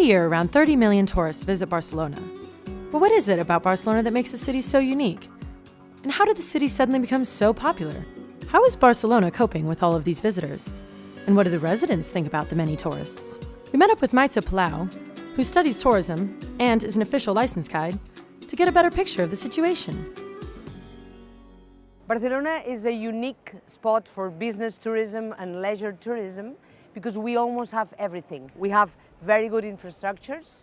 year, around 30 million tourists visit Barcelona. But what is it about Barcelona that makes the city so unique? And how did the city suddenly become so popular? How is Barcelona coping with all of these visitors? And what do the residents think about the many tourists? We met up with Maitza Palau, who studies tourism and is an official license guide, to get a better picture of the situation. Barcelona is a unique spot for business tourism and leisure tourism because we almost have everything. We have very good infrastructures,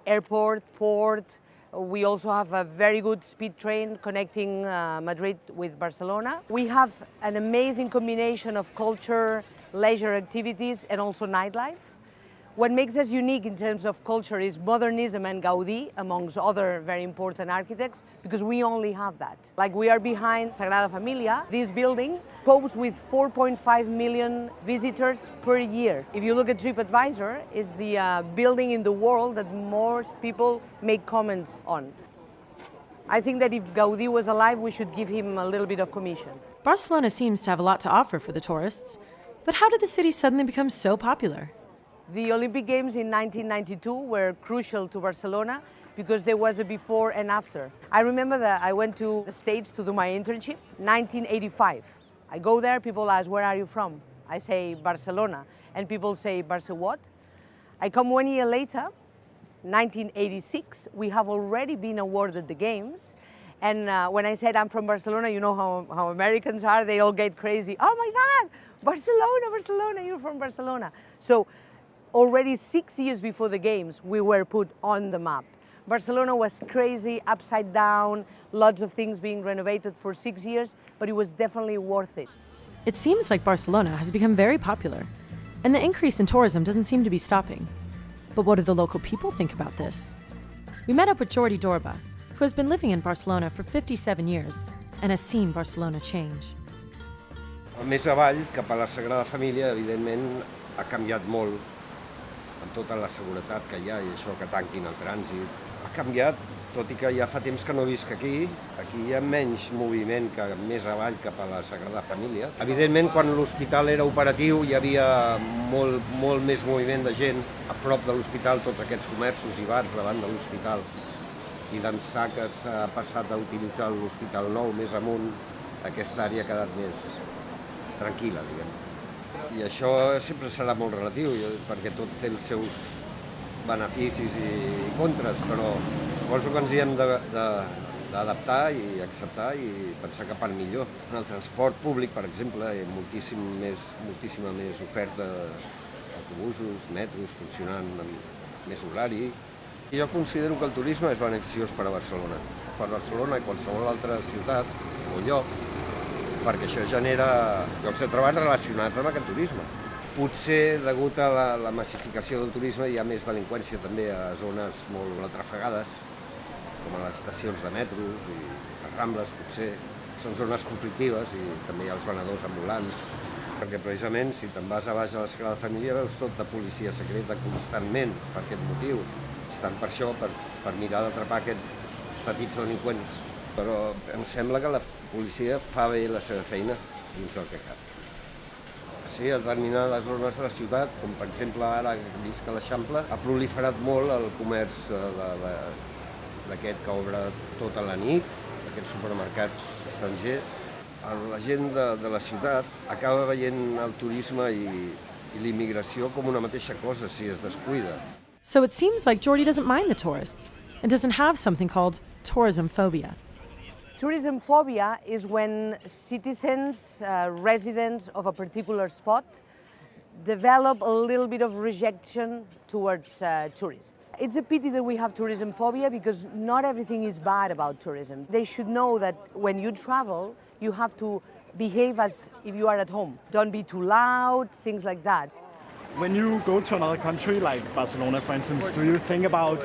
airport, port. We also have a very good speed train connecting Madrid with Barcelona. We have an amazing combination of culture, leisure activities, and also nightlife. What makes us unique in terms of culture is modernism and Gaudí, amongst other very important architects, because we only have that. Like, we are behind Sagrada Familia. This building copes with 4.5 million visitors per year. If you look at TripAdvisor, it's the building in the world that most people make comments on. I think that if Gaudí was alive, we should give him a little bit of commission. Barcelona seems to have a lot to offer for the tourists, but how did the city suddenly become so popular? The Olympic Games in 1992 were crucial to Barcelona because there was a before and after. I remember that I went to the States to do my internship, 1985. I go there, people ask, where are you from? I say, Barcelona. And people say, Barca what? I come 1 year later, 1986, we have already been awarded the Games. And when I said I'm from Barcelona, you know how Americans are, they all get crazy. Oh my God, Barcelona, Barcelona, you're from Barcelona. So already 6 years before the Games, we were put on the map. Barcelona was crazy, upside down, lots of things being renovated for 6 years, but it was definitely worth it. It seems like Barcelona has become very popular, and the increase in tourism doesn't seem to be stopping. But what do the local people think about this? We met up with Jordi Dorba, who has been living in Barcelona for 57 years and has seen Barcelona change. Més avall, cap a la Sagrada Família, evidentment, ha canviat molt amb tota la seguretat que hi ha i això que tanquin el trànsit. Ha canviat, tot i que ja fa temps que no visc aquí. Aquí hi ha menys moviment que més avall cap a la Sagrada Família. Evidentment, quan l'hospital era operatiu hi havia molt més moviment de gent a prop de l'hospital, tots aquests comerços i bars davant de l'hospital. I d'ençà que s'ha passat a utilitzar l'Hospital Nou més amunt, aquesta àrea ha quedat més tranquil·la, diguem. I això sempre serà molt relatiu, perquè tot té els seus beneficis i contres, però suposo que ens hi hem d'adaptar i acceptar i pensar que per millor. En el transport públic, per exemple, hi ha moltíssima més oferta d'autobusos, metros, funcionant amb més horari. Jo considero que el turisme és beneficiós per a Barcelona i qualsevol altra ciutat o lloc, perquè això genera llocs de treball relacionats amb aquest turisme. Potser, degut a la massificació del turisme, hi ha més delinqüència també a zones molt atrafegades, com a les estacions de metros i les Rambles, potser. Són zones conflictives i també hi ha els venedors ambulants. Perquè precisament, si te'n vas a baix a la Sagrada Família, veus tot de policia secreta constantment per aquest motiu. Estan per això, per mirar d'atrapar aquests petits delinqüents. Però em sembla que la policia fa bé la seva feina dins del que cap. Sí, a determinades zones de la ciutat, com per exemple ara que visc a l'Eixample, ha proliferat molt el comerç d'aquest que obre tota la nit, d'aquests supermercats estrangers. La gent de la ciutat acaba veient el turisme i l'immigració com una mateixa cosa si es descuida. So it seems like Jordi doesn't mind the tourists and doesn't have something called tourism phobia. Tourism phobia is when citizens, residents of a particular spot develop a little bit of rejection towards tourists. It's a pity that we have tourism phobia because not everything is bad about tourism. They should know that when you travel, you have to behave as if you are at home. Don't be too loud, things like that. When you go to another country, like Barcelona, for instance, do you think about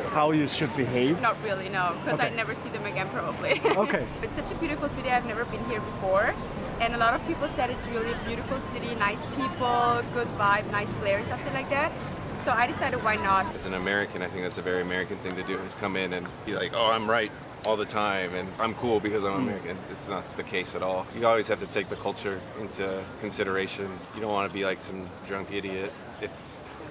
how you should behave? Not really, no, because Okay. I'd never see them again probably. Okay. It's such a beautiful city, I've never been here before. And a lot of people said it's really a beautiful city, nice people, good vibe, nice flair and something like that. So I decided why not. As an American, I think that's a very American thing to do, is come in and be like, oh, I'm right all the time and I'm cool because I'm American. It's not the case at all. You always have to take the culture into consideration. You don't want to be like some drunk idiot if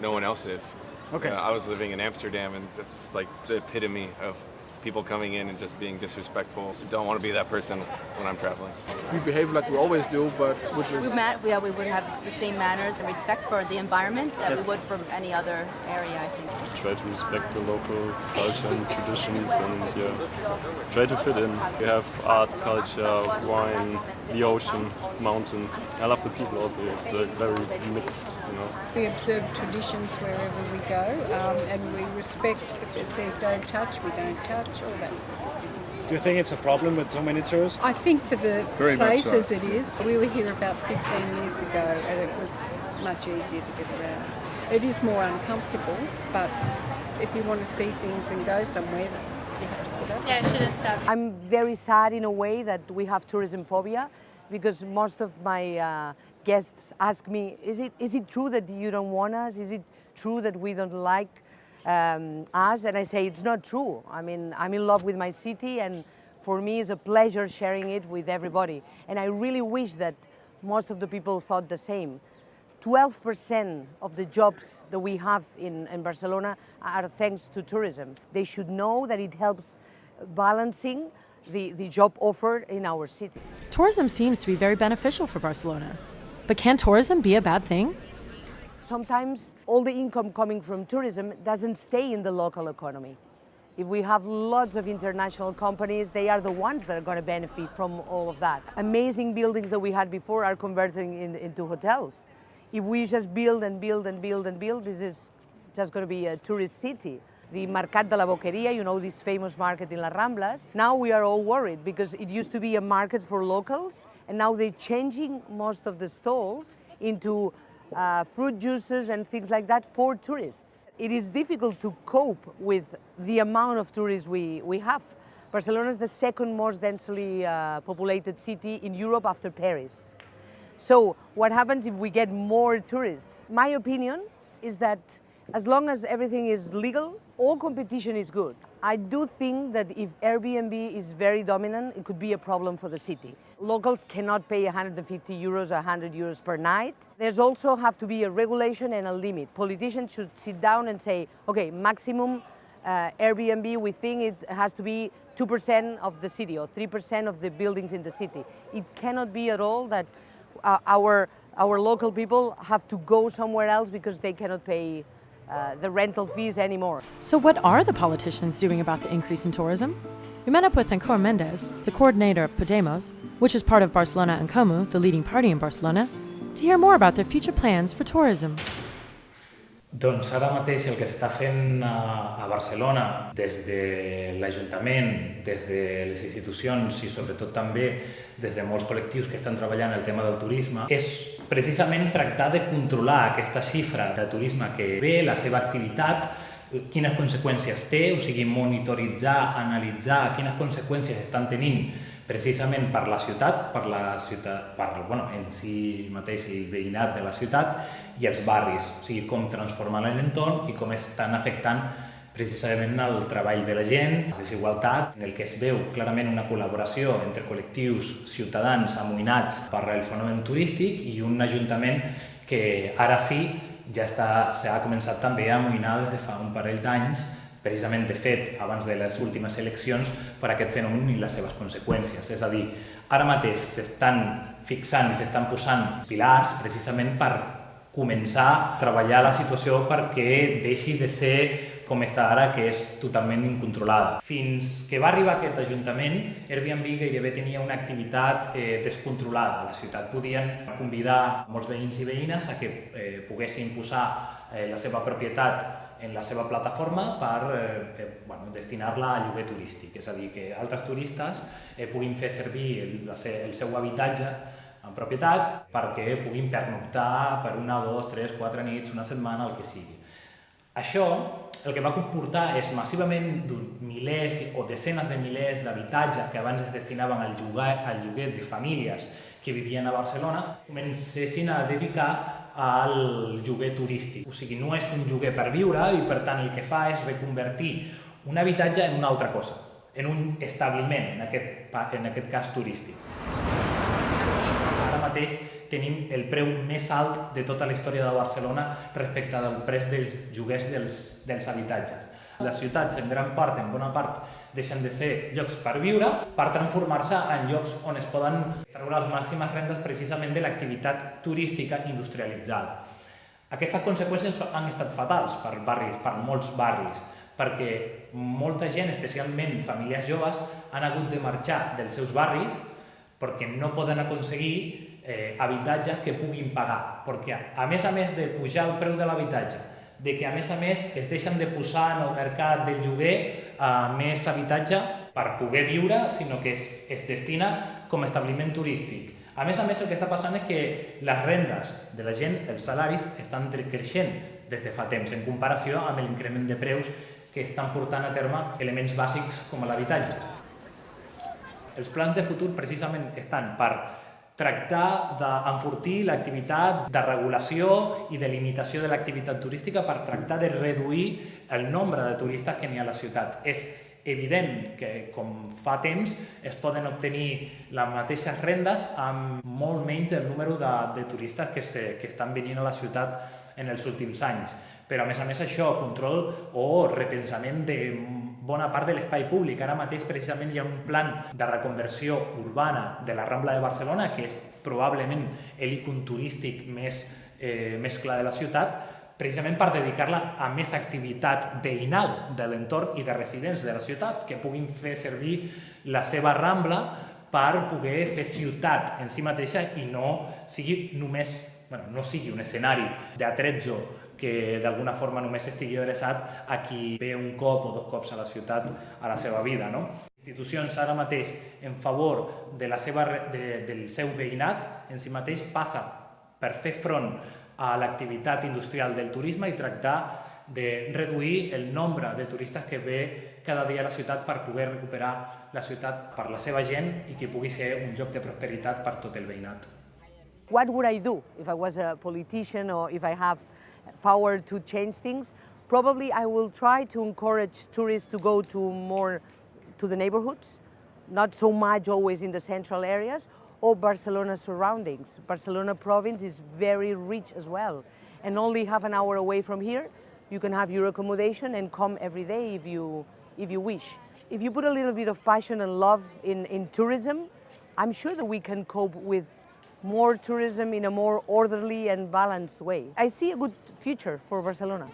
no one else is. Okay. I was living in Amsterdam, and it's like the epitome of people coming in and just being disrespectful. I don't want to be that person when I'm traveling. We behave like we always do, but which is... We would have the same manners and respect for the environment that we would from any other area, I think. Try to respect the local culture and traditions and try to fit in. We have art, culture, wine, the ocean, mountains. I love the people also. It's very mixed, We observe traditions wherever we go, and we respect if it says don't touch, we don't touch, all that sort of thing. Do you think it's a problem with so many tourists? I think for the Very much place so. as it is, we were here about 15 years ago and it was much easier to get around. It is more uncomfortable, but if you want to see things and go somewhere, you have to put up. Yeah, it shouldn't stop. I'm very sad in a way that we have tourism phobia, because most of my guests ask me, is it true that you don't want us? Is it true that we don't like us? And I say, it's not true. I mean, I'm in love with my city, and for me it's a pleasure sharing it with everybody. And I really wish that most of the people thought the same. 12% of the jobs that we have in Barcelona are thanks to tourism. They should know that it helps balancing the job offer in our city. Tourism seems to be very beneficial for Barcelona. But can tourism be a bad thing? Sometimes all the income coming from tourism doesn't stay in the local economy. If we have lots of international companies, they are the ones that are going to benefit from all of that. Amazing buildings that we had before are converting into hotels. If we just build and build and build and build, this is just going to be a tourist city. The Mercat de la Boqueria, this famous market in Las Ramblas, now we are all worried because it used to be a market for locals, and now they're changing most of the stalls into fruit juices and things like that for tourists. It is difficult to cope with the amount of tourists we have. Barcelona is the second most densely populated city in Europe after Paris. So what happens if we get more tourists? My opinion is that as long as everything is legal, all competition is good. I do think that if Airbnb is very dominant, it could be a problem for the city. Locals cannot pay 150 euros or 100 euros per night. There's also have to be a regulation and a limit. Politicians should sit down and say, okay, maximum Airbnb, we think it has to be 2% of the city or 3% of the buildings in the city. It cannot be at all that our local people have to go somewhere else because they cannot pay the rental fees anymore. So what are the politicians doing about the increase in tourism? We met up with Ancor Mendes, the coordinator of Podemos, which is part of Barcelona en Comú, the leading party in Barcelona, to hear more about their future plans for tourism. Doncs ara mateix el que s'està fent a Barcelona des de l'Ajuntament, des de les institucions i sobretot també des de molts col·lectius que estan treballant el tema del turisme és precisament tractar de controlar aquesta xifra de turisme que ve, la seva activitat, quines conseqüències té, o sigui, monitoritzar, analitzar quines conseqüències estan tenint precisament per la ciutat, en si mateix el veïnat de la ciutat i els barris, o sigui, com transformar l'entorn i com estan afectant precisament el treball de la gent, la desigualtat, en el que es veu clarament una col·laboració entre col·lectius ciutadans amoïnats per el fenomen turístic i un ajuntament que ara sí ja s'ha començat també a amoïnar des de fa un parell d'anys, precisament de fet abans de les últimes eleccions, per aquest fenomen i les seves conseqüències. És a dir, ara mateix s'estan fixant i s'estan posant pilars precisament per començar a treballar la situació perquè deixi de ser com està ara, que és totalment incontrolada. Fins que va arribar aquest ajuntament, Airbnb gairebé tenia una activitat descontrolada. A la ciutat podien convidar molts veïns i veïnes a que poguessin posar la seva propietat en la seva plataforma per destinar-la a lloguer turístic. És a dir, que altres turistes puguin fer servir el seu habitatge en propietat perquè puguin pernoctar per 1, 2, 3, 4 nits, una setmana, el que sigui. Això el que va comportar és massivament milers o desenes de milers d'habitatges que abans es destinaven al lloguer de famílies que vivien a Barcelona comencessin a dedicar al lloguer turístic. O sigui, no és un lloguer per viure i per tant el que fa és reconvertir un habitatge en una altra cosa, en un establiment, en aquest cas turístic. Ara mateix tenim el preu més alt de tota la història de Barcelona respecte del preu dels lloguers dels habitatges. Les ciutats, en gran part, en bona part, deixen de ser llocs per viure per transformar-se en llocs on es poden treure les màximes rendes precisament de l'activitat turística industrialitzada. Aquestes conseqüències han estat fatals per molts barris, perquè molta gent, especialment famílies joves, han hagut de marxar dels seus barris perquè no poden aconseguir habitatges que puguin pagar, perquè a més de pujar el preu de l'habitatge, de que a més es deixen de posar en el mercat del lloguer més habitatge per poder viure, sinó que es destina com a establiment turístic. A més, el que està passant és que les rendes de la gent, els salaris, estan creixent des de fa temps, en comparació amb l'increment de preus que estan portant a terme elements bàsics com l'habitatge. Els plans de futur precisament estan per tractar d'enfortir l'activitat de regulació i de limitació de l'activitat turística per tractar de reduir el nombre de turistes que n'hi ha a la ciutat. És evident que, com fa temps, es poden obtenir les mateixes rendes amb molt menys del número de turistes que estan venint a la ciutat en els últims anys. Però, a més, això, control o repensament de bona part de l'espai públic. Ara mateix, precisament, hi ha un plan de reconversió urbana de la Rambla de Barcelona, que és probablement l'ícon turístic més clar de la ciutat, precisament per dedicar-la a més activitat veïnal de l'entorn i de residents de la ciutat, que puguin fer servir la seva Rambla per poder fer ciutat en si mateixa i no sigui un escenari d'atretjo que d'alguna forma només estigui adreçat a qui ve un cop o dos cops a la ciutat a la seva vida. Institucions ara mateix en favor del seu veïnat en si mateix passa per fer front a l'activitat industrial del turisme i tractar de reduir el nombre de turistes que ve cada dia a la ciutat per poder recuperar la ciutat per la seva gent i que pugui ser un lloc de prosperitat per tot el veïnat. What would I do if I was a politician or if I have power to change things? Probably I will try to encourage tourists to go to the neighborhoods, not so much always in the central areas, or Barcelona surroundings. Barcelona province is very rich as well. And only half an hour away from here, you can have your accommodation and come every day if you wish. If you put a little bit of passion and love in tourism, I'm sure that we can cope with more tourism in a more orderly and balanced way. I see a good future for Barcelona.